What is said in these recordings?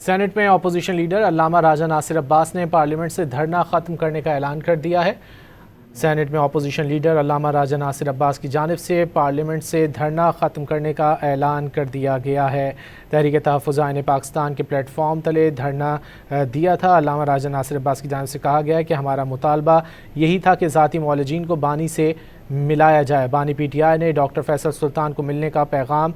Saint میں opposition leader علامہ راجہ ناصر عباس نے parliament سے دھرنا ختم کرنے کا اعلان کر دیا ہے۔ سینٹ میں اپوزیشن لیڈر علامہ راجہ ناصر عباس کی جانب سے پارلیمنٹ سے دھرنا ختم کرنے کا اعلان کر دیا گیا ہے۔ تحریک تحفظ آئین پاکستان کے پلیٹ فارم تلے دھرنا دیا تھا۔ علامہ راجہ ناصر عباس کی جانب سے کہا گیا ہے کہ ہمارا مطالبہ یہی تھا کہ ذاتی معالجین کو بانی سے ملایا جائے۔ بانی پی ٹی آئی نے ڈاکٹر فیصل سلطان کو ملنے کا پیغام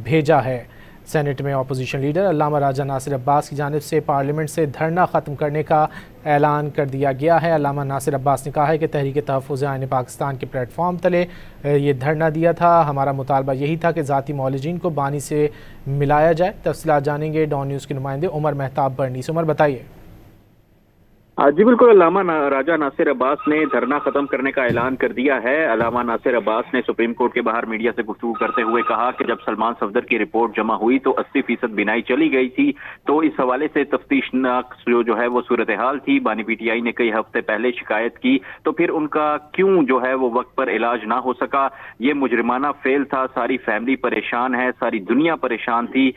بھیجا ہے۔ سینٹ میں اپوزیشن لیڈر علامہ راجہ ناصر عباس کی جانب سے پارلیمنٹ سے دھرنا ختم کرنے کا اعلان کر دیا گیا ہے۔ علامہ ناصر عباس نے کہا ہے کہ تحریک تحفظ آئین پاکستان کے پلیٹ فارم تلے یہ دھرنا دیا تھا۔ ہمارا مطالبہ یہی تھا کہ ذاتی معالجین کو بانی سے ملایا جائے۔ تفصیلات جانیں گے ڈان نیوز کے نمائندے عمر مہتاب برنی سے۔ عمر بتائیے۔ جی بالکل، علامہ راجہ ناصر عباس نے دھرنا ختم کرنے کا اعلان کر دیا ہے۔ علامہ ناصر عباس نے سپریم کورٹ کے باہر میڈیا سے گفتگو کرتے ہوئے کہا کہ جب سلمان صفدر کی رپورٹ جمع ہوئی تو 80% بینائی چلی گئی تھی، تو اس حوالے سے تفتیشناک جو ہے وہ صورتحال تھی۔ بانی پی ٹی آئی نے کئی ہفتے پہلے شکایت کی تو پھر ان کا کیوں جو ہے وہ وقت پر علاج نہ ہو سکا، یہ مجرمانہ فیل تھا۔ ساری فیملی پریشان ہے، ساری دنیا پریشان تھی۔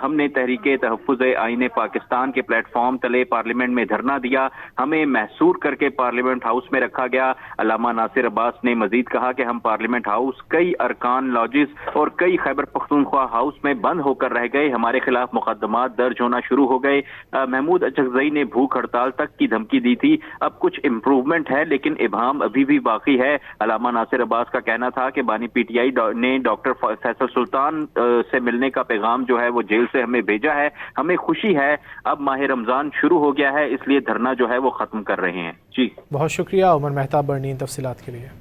ہم نے تحریک تحفظ آئین پاکستان کے پلیٹ فارم تلے پارلیمنٹ میں دھرنا دیا، ہمیں محصور کر کے پارلیمنٹ ہاؤس میں رکھا گیا۔ علامہ ناصر عباس نے مزید کہا کہ ہم پارلیمنٹ ہاؤس، کئی ارکان لاجز اور کئی خیبر پختونخوا ہاؤس میں بند ہو کر رہ گئے، ہمارے خلاف مقدمات درج ہونا شروع ہو گئے۔ محمود اچکزئی نے بھوک ہڑتال تک کی دھمکی دی تھی۔ اب کچھ امپروومنٹ ہے لیکن ابہام ابھی بھی باقی ہے۔ علامہ ناصر عباس کا کہنا تھا کہ بانی پی ٹی آئی نے ڈاکٹر فیصل سلطان سے ملنے کا پیغام جو ہے وہ جیل سے ہمیں بھیجا ہے، ہمیں خوشی ہے۔ اب ماہ رمضان شروع ہو گیا ہے، اس لیے دھرنا جو ہے وہ ختم کر رہے ہیں۔ جی بہت شکریہ عمر مہتاب برنی تفصیلات کے لیے۔